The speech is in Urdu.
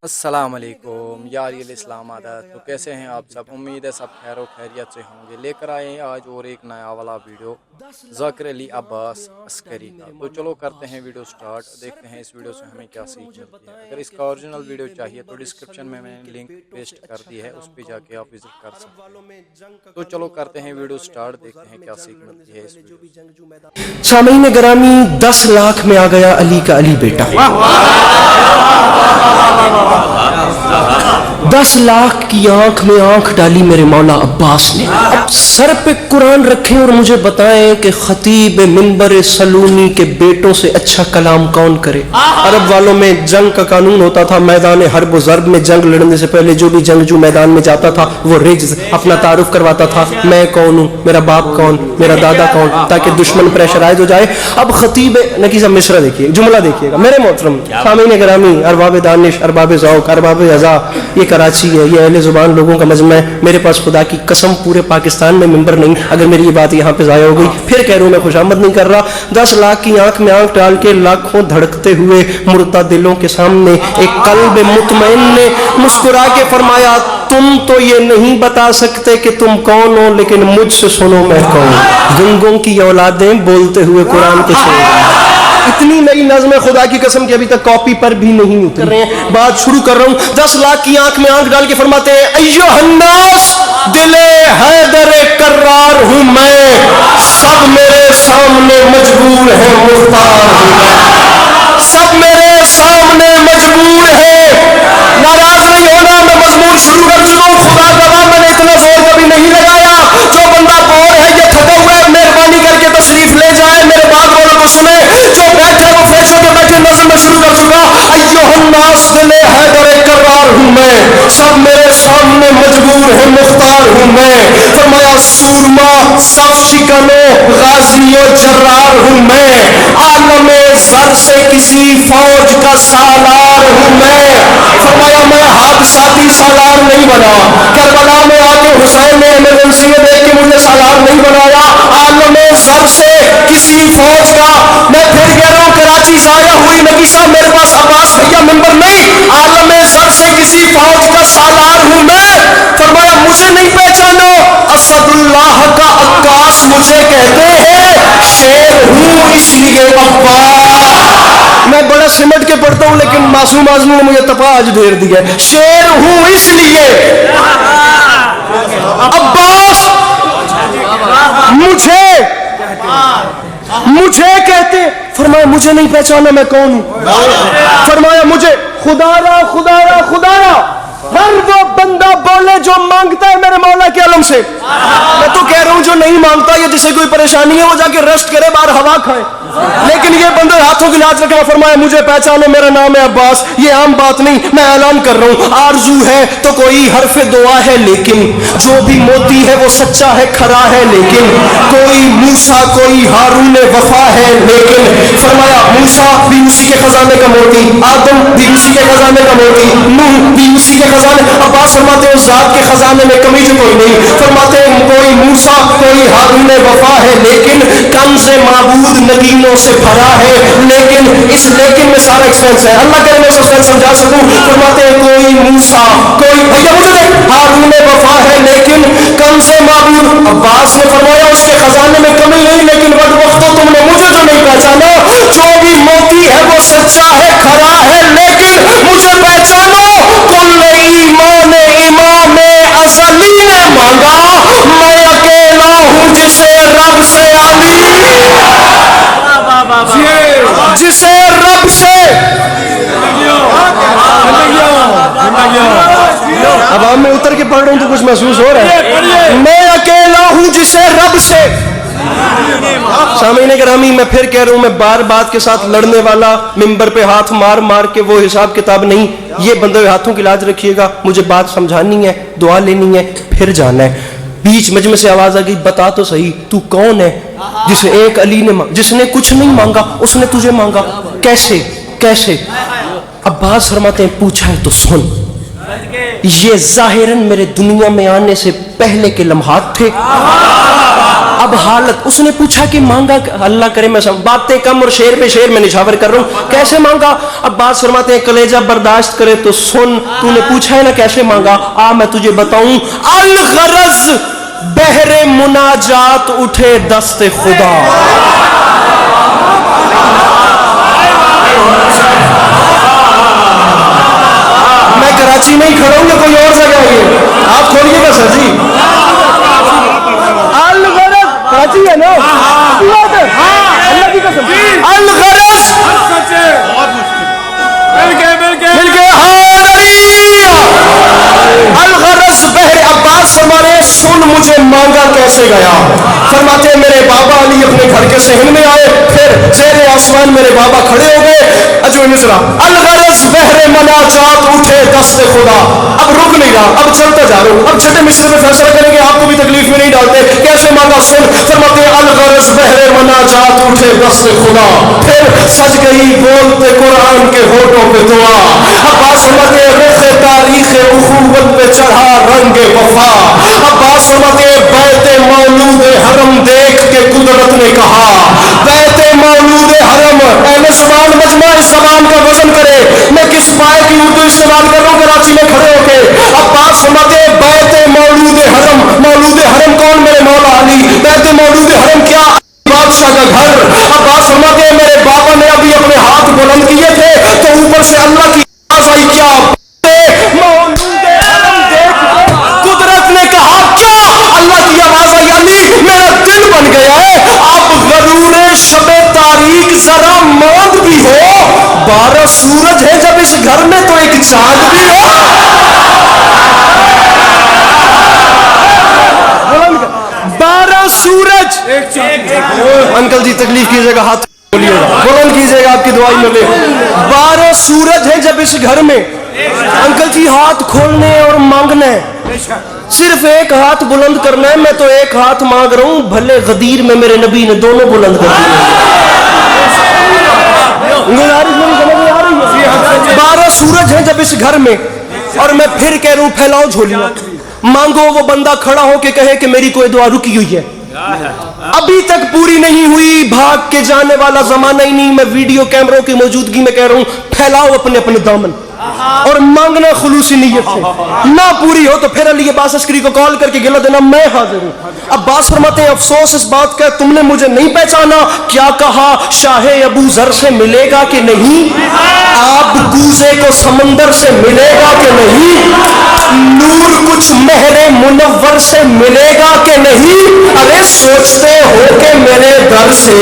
السلام علیکم یاری الاسلام عادت، تو کیسے ہیں آپ سب؟ امید ہے سب خیر و خیریت سے ہوں گے۔ لے کر آئے ہیں آج اور ایک نیا والا ویڈیو ذاکر علی عباس عسکری کا۔ تو چلو کرتے ہیں ویڈیو سٹارٹ، دیکھتے ہیں اس ویڈیو سے ہمیں کیا سیکھ ملتی ہے۔ اگر اس کا اوریجنل ویڈیو چاہیے تو ڈسکرپشن میں نے لنک پیسٹ کر دی ہے، اس پہ جا کے آپ وزٹ کر سکتے ہیں۔ تو چلو کرتے ہیں ویڈیو سٹارٹ، دیکھتے ہیں کیا سیکھ ملتی ہے اس ویڈیو سے۔ سامعین گرامی، 10 لاکھ میں آ گیا علی کا علی بیٹا۔ 10 لاکھ کی آنکھ میں آنکھ ڈالی میرے مولا عباس نے۔ اب سر پہ قرآن رکھیں اور مجھے بتائیں کہ خطیب منبر سلونی کے بیٹوں سے اچھا کلام کون کرے؟ عرب والوں میں جنگ کا قانون ہوتا تھا، میدان حرب و ضرب میں جنگ لڑنے سے پہلے جو بھی جنگجو میدان میں جاتا تھا وہ رجز اپنا تعارف کرواتا تھا، میں کون ہوں، میرا باپ کون، میرا دادا کون، تاکہ دشمن پریشرائز ہو جائے۔ اب خطیب نکی صاحب مصرع دیکھیے، جملہ دیکھیے گا میرے محترم سامعین گرامی، ارباب دانش، ارباب ذوق، ارباب اعضاء، یہ کراچی ہے، یہ اہل زبان لوگوں کا مجمع ہے۔ میرے پاس خدا کی قسم پورے پاکستان میں ممبر نہیں، اگر میری یہ بات یہاں پہ ضائع ہو گئی پھر کہہ رہا ہوں میں خوشامد نہیں کر رہا۔ 10 لاکھ کی آنکھ میں آنکھ ڈال کے لاکھوں دھڑکتے ہوئے مردہ دلوں کے سامنے ایک قلب مطمئن نے مسکرا کے فرمایا، تم تو یہ نہیں بتا سکتے کہ تم کون ہو، لیکن مجھ سے سنو میں کون۔ گنگوں کی اولادیں بولتے ہوئے قرآن کو سنو۔ اتنی نئی نظم خدا کی قسم کی ابھی تک کاپی پر بھی نہیں اتر رہے ہیں۔ بات شروع کر رہا ہوں۔ 10 لاکھ کی آنکھ میں آنکھ ڈال کے فرماتے ہیں، ایھا الناس دل حیدر کرار ہوں میں، سب میرے سامنے مجبور ہے مختار ہوں میں، سب میرے سامنے مجبور ہے۔ ناراض نہیں ہونا، میں مضمون شروع کر چکا ہوں، خدا کا نام میں نے اتنا زور کبھی نہیں لگایا۔ جو بندہ بور ہے یا تھکا ہوا ہے مہربانی کر کے تشریف لے جائے، میرے بات والوں کو سنے۔ جو بیٹھے وہ فریش ہو کے بیٹھے، نظم میں شروع کر چکا۔ ایھا الناس دل حیدر کرار ہوں میں، سب میرے سامنے مجبور ہے مختار ہوں میں۔ فرمایا سورما صف شکن و غازی و جرار ہوں میں، عالم زر سے کسی فوج کا سالار ہوں میں۔ فرمایا میں حادثاتی سالار نہیں بنا، کربلا میں آ کے حسین نے ایمرجنسی میں دیکھ کے مجھے سالار نہیں بنایا، عالم زر سے کسی فوج کا۔ میں پھر کہہ رہا ہوں کراچی ضائع ہوئی نبی صاحب، میرے پاس عباس بھیا ممبر نہیں، عالم زر سے کسی فوج کا سالار ہوں میں۔ فرمایا مجھے نہیں پہچانو، اسد اللہ کا عکاس مجھے کہتے ہیں، شیر ہوں اس لیے عباس۔ میں بڑا سمٹ کے پڑھتا ہوں لیکن معصوم آزمی نے مجھے تپا آج دھیر دیا ہے، شیر ہوں اس لیے عباس مجھے کہتے۔ فرمایا مجھے نہیں پہچانا میں کون ہوں؟ فرمایا مجھے خدا را ہر وہ بندہ بولے جو مانگتا ہے میرے مولا کے علم سے۔ میں تو کہہ رہا ہوں جو نہیں مانگتا یا جسے کوئی پریشانی ہے وہ جا کے ریسٹ کرے، باہر ہوا کھائے، لیکن یہ بندے ہاتھوں کی لاج رکھا۔ فرمایا مجھے پہچانو، میرا نام ہے عباس، یہ عام بات نہیں، میں اعلان کر رہا ہوں۔ آرزو ہے تو کوئی حرف دعا ہے، لیکن جو بھی موتی ہے وہ سچا ہے، کھرا ہے، لیکن کوئی موسیٰ کوئی ہارون وفا ہے، لیکن فرمایا موسیٰ بھی اسی کے خزانے کا موتی، آدم بھی اسی کے خزانے کا موتی، نوح بھی اسی کے خزانے۔ عباس فرماتے ہیں اس ذات کے خزانے میں کمی جو کوئی نہیں۔ فرماتے ہیں کوئی موسیٰ کوئی ہارون وفا ہے، لیکن کنز معبود نگینوں سے بھرا ہے، لیکن اس لیکن میں سارا ایکسپینس ہے، اللہ کرے میں سسپینس سمجھا سکوں۔ فرماتے ہیں کوئی موسیٰ کوئی بھیا مجھے ہارون وفا ہے، لیکن کنز معبود۔ عباس نے فرمایا اس کے خزانے میں کمی نہیں، لیکن بد وقتوں تم نے مجھے جو نہیں پہچانا، جو بھی موتی ہے وہ سچا ہے، کھرا ہے، لیکن مجھے پہچانو۔ کل ایمان امام ازلی نے مانگا، میں اکیلا ہوں جسے رب سے علی، جسے رب سے۔ اب ہم میں اتر کے پڑھ رہا ہوں تو کچھ محسوس ہو رہا ہے، میں اکیلا ہوں جسے رب سے۔ سامعین گرامی میں پھر کہہ رہا ہوں، میں بار بات کے ساتھ لڑنے والا، ممبر پہ ہاتھ مار مار کے وہ حساب کتاب نہیں۔ یہ بندے ہاتھوں کی لاج رکھیے گا، مجھے بات سمجھانی ہے، دعا لینی ہے، پھر جانا ہے۔ بیچ مجمع سے آواز آ گئی، بتا تو صحیح تو کون ہے جسے ایک علی نے جس نے کچھ نہیں مانگا اس نے تجھے مانگا؟ کیسے؟ عباس فرماتے ہیں پوچھا ہے تو سن، یہ ظاہراً میرے دنیا میں آنے سے پہلے کے لمحات تھے، اب حالت اس نے پوچھا کہ مانگا اللہ کرے میں باتیں کم اور شیر پہ شیر میں نشاور کر رہا ہوں کیسے مانگا. عباس فرماتے ہیں کلیجہ برداشت کرے تو سن, تو نے پوچھا ہے نا کیسے مانگا, میں تجھے بتاؤں. الغرض بحر مناجات اٹھے دست خدا. میں کراچی میں ہی کھڑا ہوں یا کوئی اور جگہ ہے, آپ کھولیے گا سر جی. الغرض کراچی ہے نا, اللہ کی قسم. الغرض مل کے الغرض بحر. عباس فرماتے ہیں سن مجھے مانگا کیسے گیا. فرماتے ہیں میرے بابا علی اپنے گھر کے صحن میں آئے, پھر زیر آسمان میرے بابا کھڑے ہو گئے. الغرض بحر مناجات اٹھے دست خدا. اب رک نہیں رہا, اب چلتا جا رہا ہوں. اب چھٹے مصرے میں فیصلہ کریں گے, آپ کو بھی تکلیف میں نہیں ڈالتے. کیسے مانگا سن. فرماتے ہیں الغرض بحر مناجات اٹھے دست خدا. پھر سج گئی بولتے قرآن کے ہونٹوں پہ دعا. عباس فرماتے ہیں رخ تاریخ اخوت پہ چڑھا رنگ وفا. عباس فرماتے ہیں بیت مولود حرم دیکھ کے قدرت نے کہا. بیت مولود حرم, اہل زبان مجمع اس زبان کا وزن کرے. میں کس پائے کی اردو استعمال کر رہا ہوں کراچی میں کھڑے ہو کے. عباس فرماتے ہیں بیت مولود حرم. مولود حرم کون؟ میرے مولا علی. بیت مولود حرم کیا؟ بادشاہ کا گھر. عباس فرماتے ہیں میرے بابا نے ابھی اپنے ہاتھ بلند کیے تھے تو اوپر سے اللہ کی آواز آئی, کیا مولود حرم دیکھ قدرت نے کہا کیا. اللہ کی آواز آئی, علی میرا دل بن گیا ہے. اب غرور شب تاریخ ذرا ماند بھی ہو, 12 سورج ہے جب اس گھر میں تو ایک چاند بھی ہو. 12 سورج. انکل جی تکلیف کیجیے گا, ہاتھ بلند کیجیے گا, آپ کی دعائی ملے. 12 سورج ہیں جب اس گھر میں. انکل جی ہاتھ کھولنے اور مانگنے, صرف ایک ہاتھ بلند کرنا ہے. میں تو ایک ہاتھ مانگ رہا ہوں, بھلے غدیر میں میرے نبی نے دونوں بلند کر دیے. 12 سورج ہیں جب اس گھر میں, اور میں پھر کہہ رہا ہوں پھیلاؤ جھولیاں. مانگو وہ بندہ کھڑا ہو کے کہے کہ میری کوئی دعا رکی ہوئی ہے, ابھی تک پوری نہیں ہوئی, بھاگ کے جانے والا زمانہ ہی نہیں. میں ویڈیو کیمروں کی موجودگی میں کہہ رہا ہوں پھیلاؤ اپنے اپنے دامن اور مانگنا خلوصی نیت سے. نہ پوری ہو تو پھر علی عباس عسکری کو کال کر کے گلہ دینا میں حاضر ہوں. عباس فرماتے ہیں افسوس اس بات کا تم نے مجھے نہیں پہچانا. کیا کہا شاہ ابو ذر سے ملے گا کہ نہیں, آپ کوزے کو سمندر سے ملے گا کہ نہیں, نور کچھ مہر منور سے ملے گا کہ نہیں. ارے سوچتے ہو کہ میرے در سے